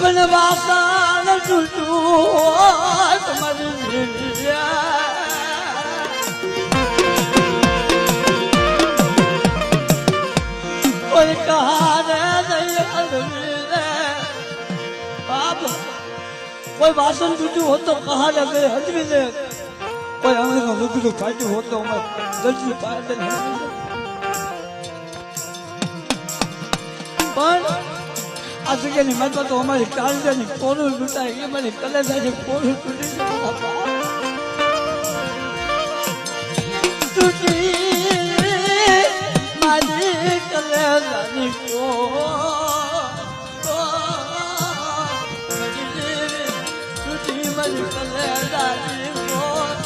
પણ વાસણ તૂટું તમારી કોઈ કહાને બાપ કોઈ વાસણ તૂટ્યું હોત તો કહાને ગઈ હજવી દે કોઈ અમે લુગડું ફાટ્યું હોત તો અમે જલ્દી બહાર દે પણ આ જગ્યાની મતલબ તો અમારી કાળજાની કોરું તૂટાય એ મારી કલેજાની કોરું તૂટી તૂટી મારી કલેજાની તૂટી મારી કલેજાની કોર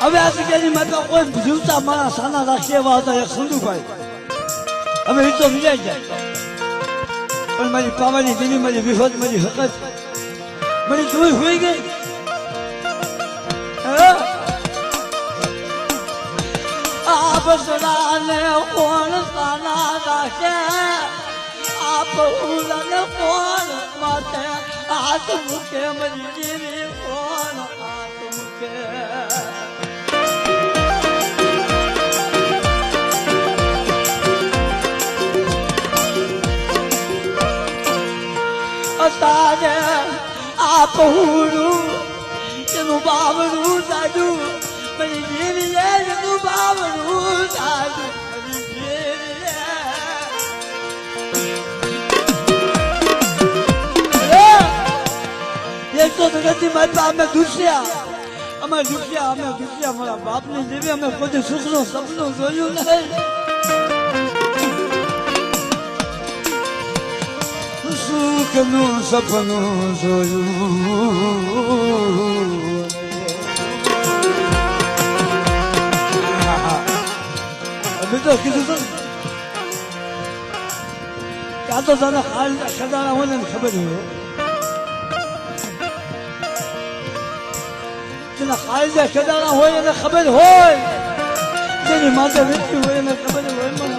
હવે આ જગ્યાની મતલબ કોઈ જીવતા માણસ સાના રાખી એવા હતા એક સંધુભાઈ હવે એ તો વિજાઈ જાય પણ મારી પાવાની દીદી મારી વિહોદ મારી હકત મારી જોઈ હોઈ ગઈ આ બસડાને કોણ સાના રાખે આ બહુલાને કોણ માથે હાથ મૂકે મારી દીદી કોણ હાથ મૂકે તારે આ પહોળું એનું બાવરું સાડું મારી જીવીએ એનું બાવરું સાડું મારી જીવીએ એક તો નથી મારી અમે દુસ્યા મારા બાપની જેવી અમે કોઈ સુખનું સપનું જોયું નહીં સુખનું સપનું જોયું બીજો કીધું તો ક્યાં તો તને ખજાના હોય ને ખબર હોય જેના ખાલજા ખજાના હોય એને ખબર હોય જેની માથે વેચી હોય એને ખબર હોય મને